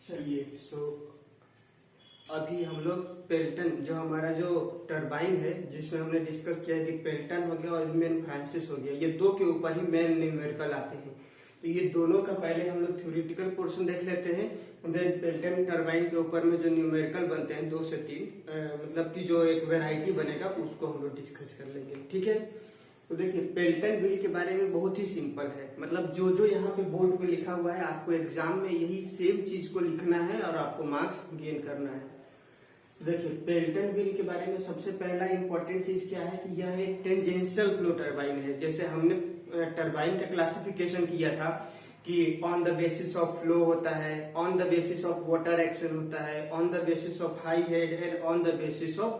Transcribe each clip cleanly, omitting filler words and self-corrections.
चलिए अभी हम लोग पेल्टन जो हमारा जो टरबाइन है जिसमें हमने डिस्कस किया है कि पेल्टन हो गया और मेन फ्रांसिस हो गया, ये दो के ऊपर ही मेन न्यूमेरिकल आते हैं। तो ये दोनों का पहले हम लोग थ्योरेटिकल पोर्शन देख लेते हैं, देन पेल्टन टरबाइन के ऊपर में जो न्यूमेरिकल बनते हैं 2 से 3 मतलब कि जो एक वेराइटी बनेगा उसको हम लोग डिस्कस कर लेंगे। ठीक है, तो देखिए पेल्टन व्हील के बारे में बहुत ही सिंपल है, मतलब जो जो यहाँ पे बोर्ड पे लिखा हुआ है आपको एग्जाम में यही सेम चीज को लिखना है और आपको मार्क्स गेन करना है। तो देखिए पेल्टन व्हील के बारे में सबसे पहला इंपॉर्टेंट चीज क्या है कि यह एक टेंजेंशियल फ्लो टरबाइन है। जैसे हमने टरबाइन का क्लासिफिकेशन किया था कि on the basis of flow होता है, on the basis of water action होता है, on the basis of high head and on the basis of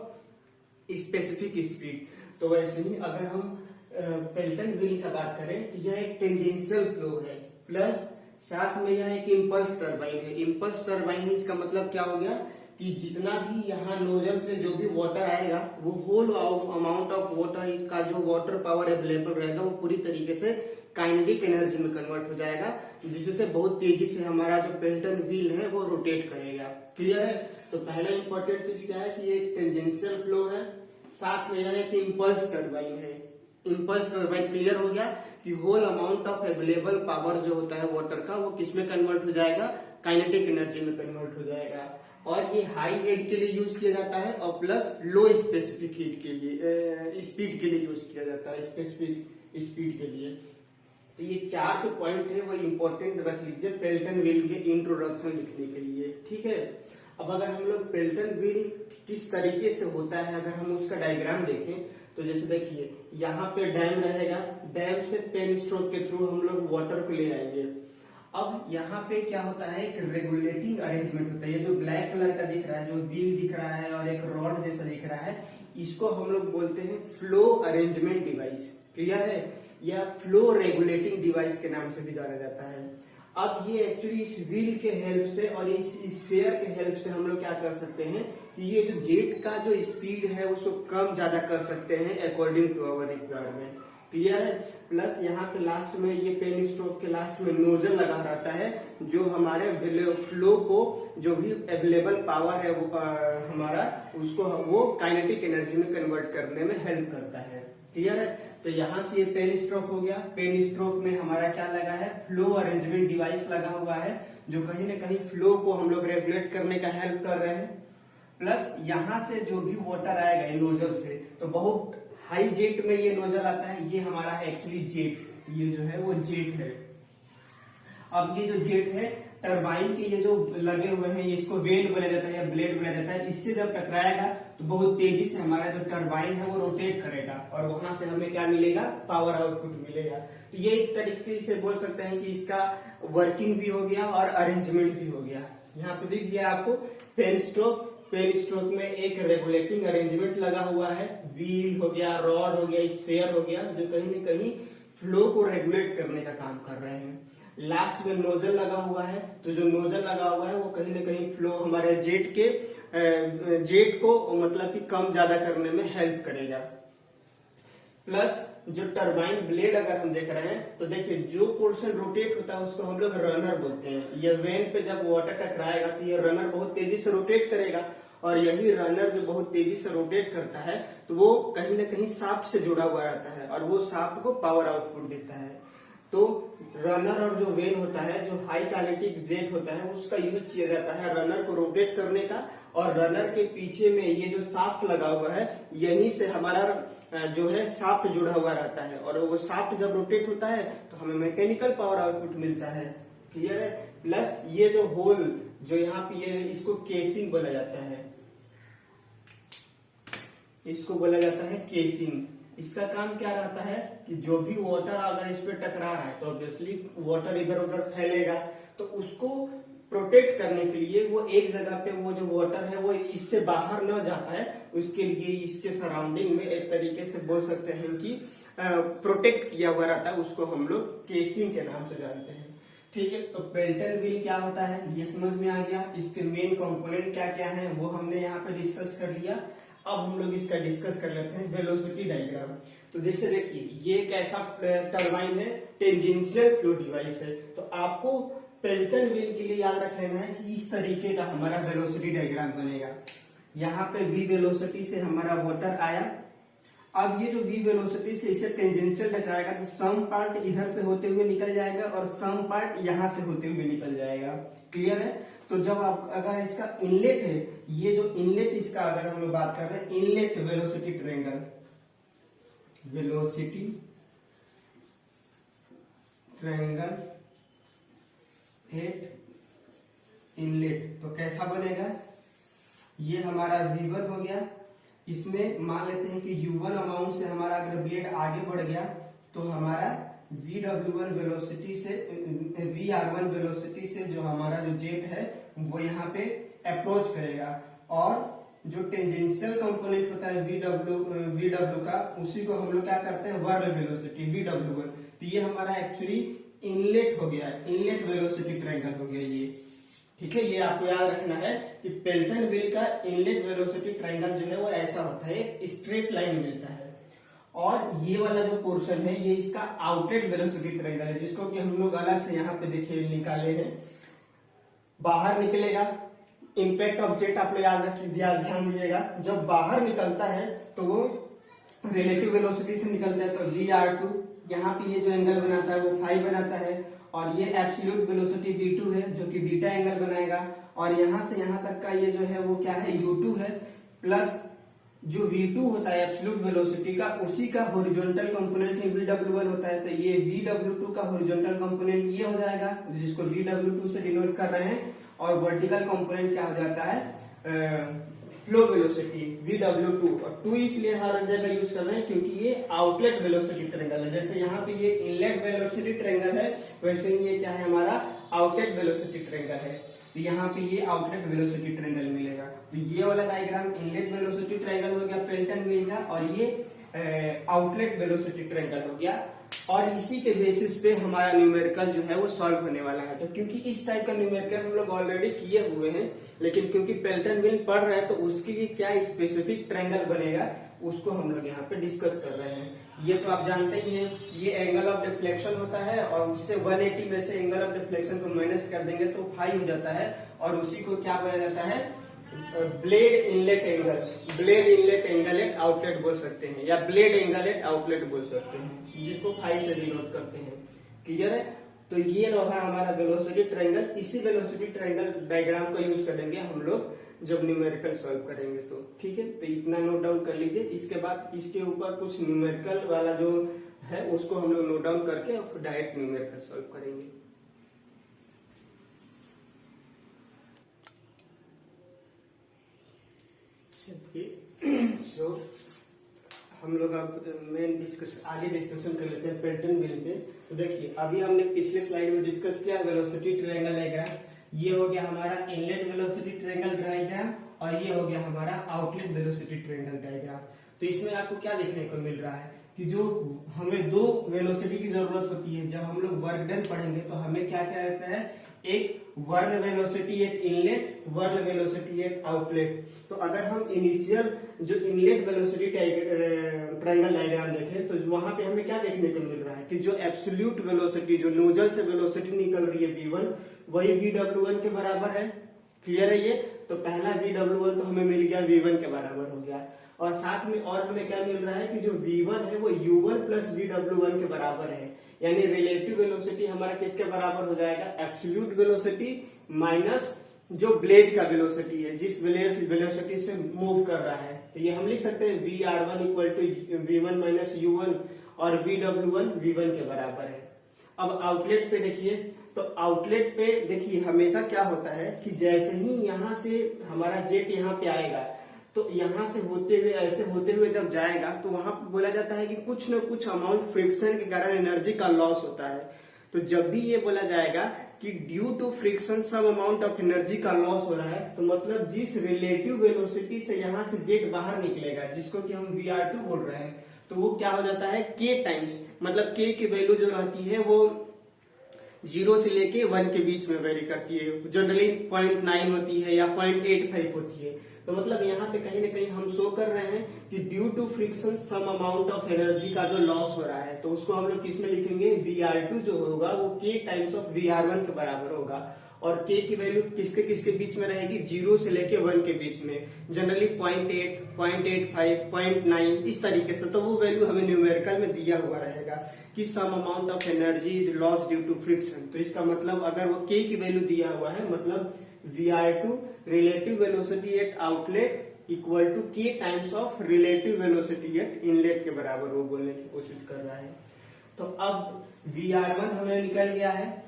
specific speed. तो वैसे ही अगर हम पेल्टन व्हील का बात करें तो यह एक टेंजेंशियल फ्लो है, प्लस साथ में यह एक इम्पल्स टरबाइन है। इम्पल्स टरबाइन है, इसका मतलब क्या हो गया कि जितना भी यहाँ नोजल से जो भी वाटर आएगा वो होल अमाउंट ऑफ वाटर का जो वाटर पावर अवेलेबल रहेगा वो पूरी तरीके से काइनेटिक एनर्जी में कन्वर्ट हो जाएगा, जिससे बहुत तेजी से हमारा जो पेल्टन व्हील है वो रोटेट करेगा। क्लियर है? तो पहला इंपॉर्टेंट चीज क्या है कि ये टेंजेंशियल फ्लो है, साथ में यह एक इम्पल्स टरबाइन है। इम्पल्स टरबाइन क्लियर हो गया कि whole amount of available power जो होता है वाटर का वो किसमें कन्वर्ट हो जाएगा, काइनेटिक एनर्जी में कन्वर्ट हो जाएगा। और ये हाई हेड के लिए यूज किया जाता है और प्लस लो स्पेसिफिक हीट के लिए स्पीड के लिए यूज किया जाता है, स्पेसिफिक स्पीड के लिए। तो ये 4 जो पॉइंट है वो इम्पोर्टेंट रख लीजिए पेल्टन व्हील के इंट्रोडक्शन लिखने के लिए। ठीक है, अब अगर हम लोग पेल्टन व्हील किस तरीके से होता है अगर हम उसका डायग्राम देखें तो जैसे देखिए यहाँ पे डैम रहेगा, डैम से पेन स्ट्रोक के थ्रू हम लोग वाटर को ले आएंगे। अब यहाँ पे क्या होता है, एक रेगुलेटिंग अरेंजमेंट होता है। ये जो ब्लैक कलर का दिख रहा है, जो व्हील दिख रहा है और एक रॉड जैसा दिख रहा है, इसको हम लोग बोलते हैं फ्लो अरेंजमेंट डिवाइस। क्लियर है? या फ्लो रेगुलेटिंग डिवाइस के नाम से भी जाना जाता है। अब ये एक्चुअली इस व्हील के हेल्प से और इस स्फीयर के हेल्प से हम लोग क्या कर सकते हैं कि ये जो जेट का जो स्पीड है उसको कम ज्यादा कर सकते हैं according to our requirement. Clear है? प्लस यहाँ पे लास्ट में ये पेन स्ट्रोक के लास्ट में नोजल लगा रहता है जो हमारे फ्लो को जो भी अवेलेबल पावर है वो हमारा उसको वो काइनेटिक एनर्जी में कन्वर्ट करने में हेल्प करता है। क्लियर है? तो यहाँ से ये पेन स्ट्रोक हो गया। पेन स्ट्रोक में हमारा क्या लगा है, फ्लो अरेंजमेंट डिवाइस लगा हुआ है जो कहीं ना कहीं फ्लो को हम लोग रेगुलेट करने का हेल्प कर रहे हैं। प्लस यहाँ से जो भी वाटर आएगा नोजल से, तो बहुत हाई जेट में ये नोजल आता है, ये हमारा है एक्चुअली जेट, ये जो है वो जेट है। अब ये जो जेट है टरबाइन के ये जो लगे हुए हैं इसको वेल बोला जाता है या ब्लेड बोला जाता है। इससे जब टकराएगा तो बहुत तेजी से हमारा जो टरबाइन है वो रोटेट करेगा और वहां से हमें क्या मिलेगा, पावर आउटपुट मिलेगा। तो ये एक तरीके से बोल सकते हैं कि इसका वर्किंग भी हो गया और अरेंजमेंट भी हो गया। यहाँ पे दिख गया आपको पेन स्ट्रोक। पेन स्ट्रोक में एक रेगुलेटिंग अरेंजमेंट लगा हुआ है, व्हील हो गया, रॉड हो गया, स्फीयर हो गया, जो कहीं न कहीं फ्लो को रेगुलेट करने का काम कर रहे हैं। लास्ट में नोजल लगा हुआ है, तो जो नोजल लगा हुआ है वो कहीं न कहीं फ्लो हमारे जेट को मतलब कि कम ज्यादा करने में हेल्प करेगा। प्लस जो टरबाइन ब्लेड अगर हम देख रहे हैं तो देखिए जो पोर्शन रोटेट होता है उसको हम लोग रनर बोलते हैं। ये वेन पे जब वाटर टकराएगा तो ये रनर बहुत तेजी से रोटेट करेगा और यही रनर जो बहुत तेजी से रोटेट करता है तो वो कहीं ना कहीं शाफ्ट से जुड़ा हुआ रहता है और वो शाफ्ट को पावर आउटपुट देता है। तो रनर और जो वेन होता है, जो हाई काइनेटिक जेट होता है, उसका यूज किया जाता है रनर को रोटेट करने का। और रनर के पीछे में ये जो शाफ्ट लगा हुआ है यहीं से हमारा जो है शाफ्ट जुड़ा हुआ रहता है और वो शाफ्ट जब रोटेट होता है तो हमें मैकेनिकल पावर आउटपुट मिलता है। क्लियर है? प्लस ये जो होल जो यहाँ पे ये इसको केसिंग बोला जाता है, इसको बोला जाता है केसिंग। इसका काम क्या रहता है कि जो भी वाटर अगर इस पे टकरा रहा है तो ऑब्वियसली वाटर इधर उधर फैलेगा, तो उसको प्रोटेक्ट करने के लिए वो एक जगह पे वो जो वाटर है वो इससे बाहर न जा पाए, उसके लिए इसके सराउंडिंग में एक तरीके से बोल सकते हैं कि प्रोटेक्ट किया हुआ रहता है, उसको हम लोग केसिंग के नाम से जानते हैं। ठीक है, तो पेल्टन व्हील क्या होता है ये समझ में आ गया। इसके मेन कंपोनेंट क्या क्या है वो हमने यहाँ पे डिस्कस कर लिया। अब हम लोग इसका डिस्कस कर लेते हैं वेलोसिटी डायग्राम। तो जैसे देखिए ये एक ऐसा टरबाइन है, टेंजेंशियल फ्लो डिवाइस है। तो आपको पेल्टन व्हील के लिए याद रख लेना है कि इस तरीके का हमारा वेलोसिटी डायग्राम बनेगा। यहाँ पे v वेलोसिटी से हमारा वाटर आया, अब ये जो v वेलोसिटी से इसे टेंजेंशियल टकराएगा तो सम पार्ट इधर से होते हुए निकल जाएगा और सम पार्ट यहाँ से होते हुए निकल जाएगा। क्लियर है? तो जब आप अगर इसका इनलेट है, ये जो इनलेट इसका अगर हम लोग बात कर रहे हैं inlet velocity triangle, velocity triangle eight inlet, तो कैसा बनेगा? ये हमारा v1 हो गया, इसमें मान लेते हैं कि u1 अमाउंट से हमारा अगर ब्लेड आगे बढ़ गया तो हमारा vw1 वेलोसिटी से vr1 वेलोसिटी से जो हमारा जो जेट है वो यहाँ पे अप्रोच करेगा, और जो टेंजेंशियल कंपोनेंट होता है vw का, उसी को हम लोग क्या करते हैं वर्ड वेलोसिटी vw1। तो ये हमारा एक्चुअली इनलेट हो गया, इनलेट वेलोसिटी ट्रायंगल हो गया ये। ठीक है, ये आपको याद रखना है कि पेल्टन व्हील का इनलेट वेलोसिटी ट्रायंगल जो है वो ऐसा होता है, एक स्ट्रेट लाइन मिलता है। और ये वाला जो पोर्शन है ये इसका आउटलेट वेलोसिटी ट्रायंगल है, जिसको कि हम लोग अलग से यहाँ पे देखिए निकाले हैं। बाहर निकलेगा, इम्पैक्ट ऑफ जेट आप लोग याद रखिए, ध्यान दीजिएगा, जब बाहर निकलता है तो वो रिलेटिव वेलोसिटी से निकलता है, तो vr2 यहाँ पे ये जो एंगल बनाता है वो फाई बनाता है, और ये एब्सोल्यूट वेलोसिटी v2 है जो कि बीटा एंगल बनाएगा, और यहाँ से यहाँ तक का ये जो है वो क्या है u2 है, प्लस जो v2 होता है एब्सोल्यूट वेलोसिटी का, उसी का हॉरिजॉन्टल कंपोनेंट ही vw1 होता है। तो ये vw2 का हॉरिजॉन्टल कंपोनेंट ये हो जाएगा, जिसको vw2 से डिनोट कर रहे हैं, और वर्टिकल कंपोनेंट क्या हो जाता है फ्लो वेलोसिटी vw2, और 2 इसलिए हर जगह यूज कर रहे हैं क्योंकि ये आउटलेट वेलोसिटी ट्रायंगल है। जैसे यहाँ पे ये इनलेट वेलोसिटी ट्रायंगल है, वैसे ही ये क्या है हमारा आउटलेट वेलोसिटी ट्रायंगल है। तो यहाँ पे ये आउटलेट वेलोसिटी ट्रायंगल मिलेगा। तो ये वाला डायग्राम इनलेट वेलोसिटी ट्रायंगल हो गया पेल्टन व्हील का, और ये आउटलेट वेलोसिटी ट्रायंगल हो गया। और इसी के बेसिस पे हमारा न्यूमेरिकल जो है वो सॉल्व होने वाला है। तो क्योंकि इस टाइप का न्यूमेरिकल हम लोग ऑलरेडी किए हुए हैं, लेकिन क्योंकि पेल्टन व्हील पढ़ रहे हैं तो उसके लिए क्या स्पेसिफिक ट्रायंगल बनेगा उसको हम लोग यहाँ पे डिस्कस कर रहे हैं। ये तो आप जानते ही हैं, ये एंगल ऑफ डिफ्लेक्शन होता है, और उससे 180 में से एंगल ऑफ डिफ्लेक्शन को माइनस कर देंगे तो फाई हो जाता है, और उसी को क्या बोला जाता है blade inlet angle, blade inlet angle eight outlet बोल सकते हैं, या ब्लेड एंगल एट आउटलेट बोल सकते हैं, जिसको फाई से डिनोट करते हैं। क्लियर है? तो ये रहा हमारा वेलोसिटी ट्रायंगल। इसी वेलोसिटी ट्रायंगल डायग्राम को यूज करेंगे हम लोग जब न्यूमेरिकल सॉल्व करेंगे। तो ठीक है, तो इतना नोट डाउन कर लीजिए। इसके बाद इसके ऊपर कुछ न्यूमेरिकल वाला जो है उसको हम लोग नोट डाउन करके और डायरेक्ट न्यूमेरिकल सॉल्व करेंगे। सो हम लोग अब मेन आगे डिस्कशन कर लेते हैं पेल्टन व्हील पे। तो देखिए अभी हमने पिछले स्लाइड में डिस्कस किया वेलोसिटी ट्रायंगल डायग्राम, ये हो गया हमारा इनलेट वेलोसिटी ट्रायंगल डायग्राम, और ये हो गया हमारा आउटलेट वेलोसिटी ट्रायंगल डायग्राम। तो इसमें आपको क्या देखने को मिल रहा है कि जो हमें दो वेलोसिटी की जरूरत होती है, जब हम लोग वर्क डन पढ़ेंगे तो हमें क्या क्या रहता है, एक whirl velocity at inlet, whirl velocity at outlet. तो अगर हम इनिशियल जो इनलेट वेलोसिटी ट्रायंगल डायग्राम देखें तो वहां पे हमें क्या देखने को मिल रहा है कि जो एब्सोल्यूट वेलोसिटी, जो नोजल से वेलोसिटी निकल रही है v1, वही vw1 के बराबर है। क्लियर है ये? तो पहला vw1 तो हमें मिल गया v1 के बराबर हो गया, और साथ में और हमें क्या मिल रहा है कि जो v1 है वो u1 प्लस vw1 के बराबर है, यानी रिलेटिव वेलोसिटी हमारा किसके बराबर हो जाएगा, एब्सोल्यूट वेलोसिटी माइनस जो ब्लेड का वेलोसिटी है, जिस वेलोसिटी से मूव कर रहा है। तो ये हम लिख सकते हैं vr1 equal to v1 minus u1, और vw1 v1 के बराबर है। अब आउटलेट पे देखिए, तो आउटलेट पे देखिए हमेशा क्या होता है कि जैसे ही यहाँ से हमारा जेट यहाँ पे आएगा तो यहाँ से होते हुए ऐसे होते हुए जब जाएगा तो वहां पर बोला जाता है कि कुछ न कुछ अमाउंट फ्रिक्शन के कारण एनर्जी का लॉस होता है। तो जब भी ये बोला जाएगा कि due to friction some amount of energy का लॉस हो रहा है, तो मतलब जिस रिलेटिव वेलोसिटी से यहाँ से जेट बाहर निकलेगा, जिसको कि हम vr2 बोल रहे हैं, तो वो क्या हो जाता है k टाइम्स, मतलब k की वैल्यू जो रहती है वो 0 से लेके 1 के बीच में वेरी करती है। जनरली 0.9 होती है या 0.85 होती है। तो मतलब यहाँ पे कहीं ना कहीं हम शो कर रहे हैं कि due to friction some amount of energy का जो लॉस हो रहा है, तो उसको हम लोग किस में लिखेंगे, VR2 जो होगा वो K टाइम्स ऑफ VR1 के बराबर होगा। और K की वैल्यू किसके किसके बीच में रहेगी, 0 से लेके 1 के बीच में, जनरली 0.8, 0.85, 0.9 इस तरीके से। तो वो वैल्यू हमें न्यूमेरिकल में दिया हुआ रहेगा कि some amount of energy is loss due to friction. तो इसका मतलब अगर वो K की वैल्यू दिया हुआ है, मतलब VR2 relative velocity at outlet equal to K times of relative velocity at inlet के बराबर वो बोलने की कोशिश कर रहा है। तो अब VR1 हमें निकल गया है।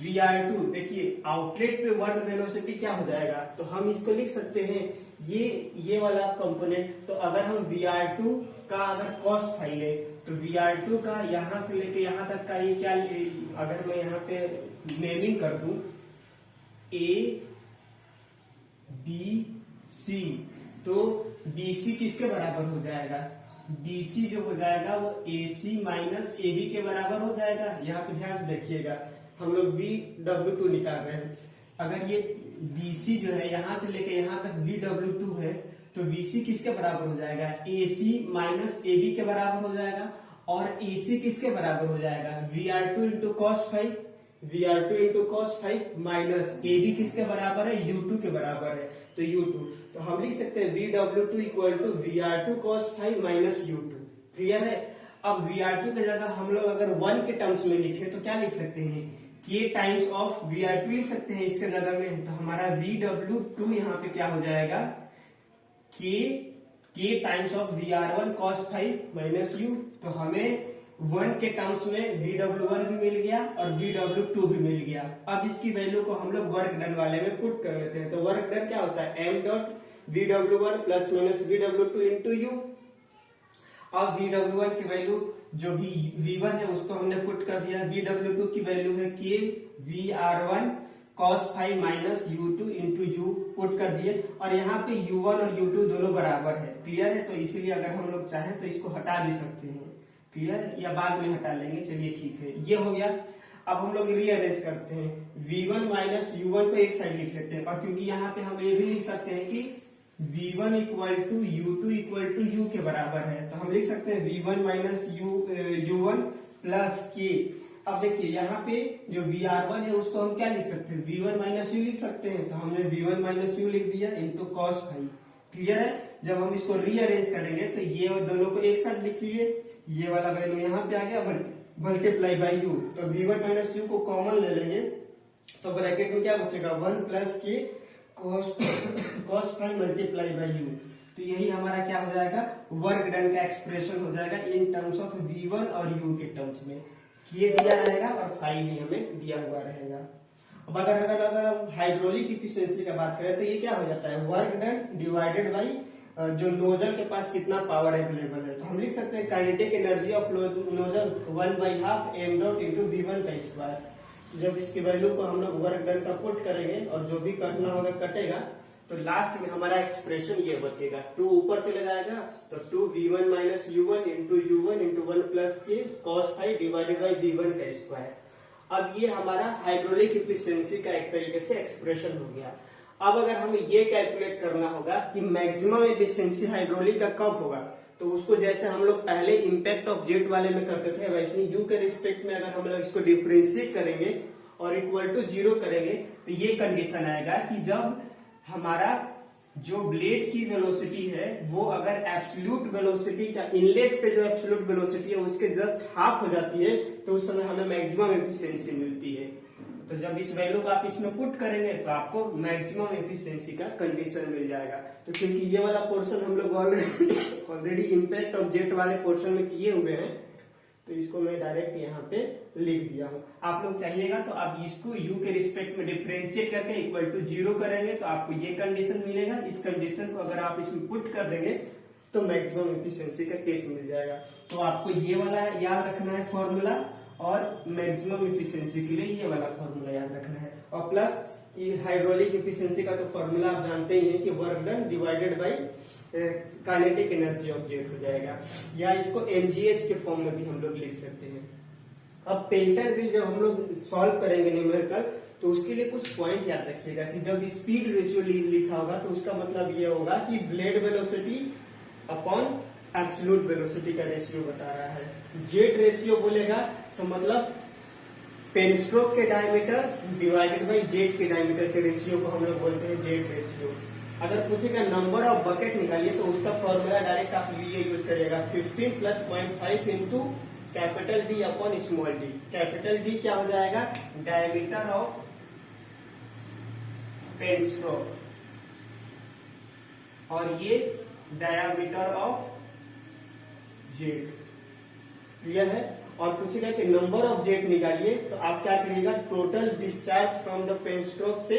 VR2 देखिए आउटलेट पे वर्ड वेलोसिटी क्या हो जाएगा, तो हम इसको लिख सकते हैं ये वाला कंपोनेंट। तो अगर हम VR2 का अगर कॉस फाई ले, तो VR2 का यहां से लेके यहां तक का ये क्या, अगर मैं यहाँ पे नेमिंग कर दूं ABC, तो BC किसके बराबर हो जाएगा, BC जो हो जाएगा वो AC माइनस AB के बराबर हो जाएगा। यहाँ पे ध्यान से देखिएगा, हम लोग BW2 निकाल रहे हैं। अगर ये BC जो है यहाँ से लेके यहाँ तक BW2 है, तो BC किसके बराबर हो जाएगा, AC माइनस AB के बराबर हो जाएगा। और AC किसके बराबर हो जाएगा, VR2 into cos phi, VR2 into cos phi minus AB किसके बराबर है, U2 के बराबर है, तो U2। तो हम लिख सकते हैं BW2 equal to VR2 cos phi minus U2। क्लियर है। अब VR2 की जगह हम लोग अगर 1 के टर्म्स में लिखे तो क्या लिख सकते हैं, K टाइम्स ऑफ VR2 लिख सकते हैं इसके जगह में। तो हमारा VW2 यहाँ पे क्या हो जाएगा, K times of VR1 cos phi minus U। तो हमें 1 के टर्म्स में VW1 भी मिल गया और VW2 भी मिल गया। अब इसकी वैल्यू को हम लोग वर्क डन वाले में पुट कर लेते हैं। तो वर्क डन क्या होता है, m dot VW1 plus minus VW2 into U। अब VW1 की वैल्यू जो भी V1 है उसको हमने पुट कर दिया, VW2 की वैल्यू है K VR1 cos phi minus U2 into U put कर दिए। और यहाँ पे U1 और U2 दोनों बराबर है। क्लियर है। तो इसीलिए अगर हम लोग चाहें तो इसको हटा भी सकते हैं। क्लियर है, या बाद में हटा लेंगे, चलिए ठीक है, ये हो गया। अब हम लोग रीअरेंज करते हैं, V1 माइनस U1 को एक साइड लिख लेते हैं। और क्योंकि यहाँ पे हम ये भी लिख सकते हैं कि V1 equal to U2 equal to U के बराबर है, तो हम लिख सकते हैं V1 minus U1 plus K। अब देखिए यहाँ पे जो VR1 है उसको हम क्या लिख सकते हैं, V1 माइनस U लिख सकते हैं। तो हमने V1 माइनस U लिख दिया इंटू कॉस फाई। क्लियर है। जब हम इसको रीअरेंज करेंगे तो ये दोनों को एक साथ लिख लिए, ये वाला वैल्यू यहाँ पे आ गया मल्टीप्लाई बाई U। तो V1 माइनस U को कॉमन ले लेंगे, तो ब्रैकेट में क्या बचेगा, 1 plus K cos phi multiply by U। तो यही हमारा क्या हो जाएगा, वर्क डन का एक्सप्रेशन हो जाएगा इन टर्म्स ऑफ V1 और U के टर्म्स में। K दिया रहेगा और फाई भी हमें दिया हुआ रहेगा। अब अगर हम हाइड्रोलिक इफिशियंसी का बात करें तो ये क्या हो जाता है, वर्क डन डिवाइडेड बाई जो नोजल के पास कितना पावर अवेलेबल है। तो हम लिख सकते हैं kinetic energy of nozzle 1/2 m dot into V1 का स्क्वायर। जब इसकी वैल्यू को हम लोग वर्क डन का पुट करेंगे और जो भी कटना होगा कटेगा, तो लास्ट में हमारा एक्सप्रेशन ये बचेगा, 2 ऊपर चले जाएगा तो 2V1 minus U1 into U1 into 1 plus K cos phi divided by V1 का स्क्वायर। अब ये हमारा हाइड्रोलिक इफिशियंसी का एक तरीके से एक्सप्रेशन हो गया। अब अगर हमें ये कैलकुलेट करना होगा कि मैक्सिमम एफिशिएंसी हाइड्रोलिक का कब होगा, तो उसको जैसे हम लोग पहले इम्पैक्ट ऑफ जेट वाले में करते थे, वैसे ही U के रिस्पेक्ट में अगर हम लोग इसको डिफरेंशिएट करेंगे और इक्वल टू 0 करेंगे, तो ये कंडीशन आएगा कि जब हमारा जो ब्लेड की वेलोसिटी है वो अगर एब्सोल्यूट वेलोसिटी का इनलेट पे जो एब्सोल्यूट वेलोसिटी है उसके जस्ट हाफ हो जाती है, तो उस समय हमें मैक्सिमम एफिशिएंसी मिलती है। तो जब इस वैल्यू को आप इसमें पुट करेंगे तो आपको मैक्सिमम एफिशिएंसी का कंडीशन मिल जाएगा। तो क्योंकि ये वाला पोर्शन हम लोग ऑलरेडी इम्पैक्ट ऑफ जेट वाले पोर्शन में किए हुए हैं, तो इसको मैं डायरेक्ट यहाँ पे लिख दिया हूँ। आप लोग चाहिएगा तो आप इसको U के रिस्पेक्ट में डिफरेंशिएट करके इक्वल टू 0 करेंगे तो आपको ये कंडीशन मिलेगा। इस कंडीशन को अगर आप इसमें पुट कर देंगे तो मैक्सिमम एफिशिएंसी का केस मिल जाएगा। तो आपको ये वाला याद रखना है फॉर्मूला, और मैक्सिमम एफिशिएंसी के लिए ये वाला फॉर्मूला याद रखना है। और प्लस ये हाइड्रोलिक एफिशिएंसी का तो फॉर्मूला आप जानते ही हैं कि work done divided by kinetic energy of jet हो जाएगा, या इसको mgh के फॉर्म में भी हम लोग लिख सकते हैं। अब पेल्टन व्हील जब हम लोग सॉल्व करेंगे न्यूमेरिकल, तो उसके लिए कुछ पॉइंट याद रखिएगा कि जब स्पीड रेशियो लिखा होगा तो उसका मतलब ये होगा कि blade velocity upon absolute velocity का रेशियो बता रहा है। जेट रेशियो बोलेगा तो मतलब पेन स्ट्रोक के डायमीटर डिवाइडेड बाई जेट के डायमीटर के रेशियो को हम लोग बोलते हैं जेट रेशियो। अगर पूछेगा नंबर ऑफ बकेट निकालिए तो उसका फॉर्मूला डायरेक्ट आप ये यूज करिएगा 15 + 0.5 into capital D upon small D. Capital D क्या हो जाएगा, डायमीटर ऑफ पेन स्ट्रोक, और ये डायमीटर ऑफ जेट। क्लियर है। और पूछेगा कि नंबर ऑफ जेट निकालिए तो आप क्या करिएगा, total discharge from the pen stroke से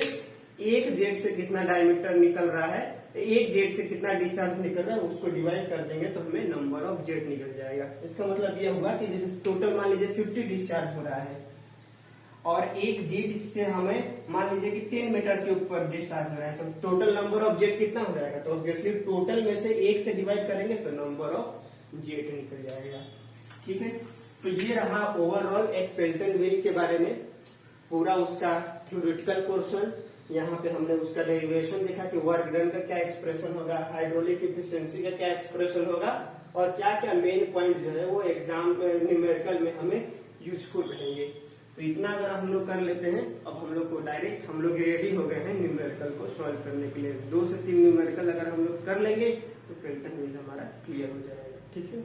एक जेट से कितना डायमीटर निकल रहा है, एक जेट से कितना डिस्चार्ज निकल रहा है, उसको डिवाइड कर देंगे तो हमें नंबर ऑफ जेट निकल जाएगा। इसका मतलब यह होगा कि जैसे टोटल मान लीजिए 50 डिस्चार्ज हो रहा है और एक जेट से हमें मान लीजिए कि 10 मीटर के ऊपर डिस्चार्ज हो रहा है, तो टोटल नंबर ऑफ जेट कितना हो जाएगा, तो ऑब्वियसली टोटल में से एक से डिवाइड करेंगे तो नंबर ऑफ जेट निकल जाएगा। ठीक है, तो ये रहा ओवरऑल एक पेल्टन व्हील के बारे में पूरा उसका थ्योरेटिकल पोर्शन। यहाँ पे हमने उसका डेरिवेशन देखा कि वर्क डन का क्या एक्सप्रेशन होगा, हाइड्रोलिक एफिशिएंसी का क्या एक्सप्रेशन होगा, और क्या क्या मेन पॉइंट जो है वो एग्जाम न्यूमेरिकल में हमें यूजफुल रहेंगे। तो इतना अगर हम लोग कर लेते हैं, अब हम लोग को डायरेक्ट हम लोग रेडी हो गए हैं न्यूमेरिकल को सॉल्व करने के लिए। 2 से 3 न्यूमेरिकल अगर हम लोग कर लेंगे तो पेल्टन व्हील हमारा क्लियर हो जाएगा। ठीक है।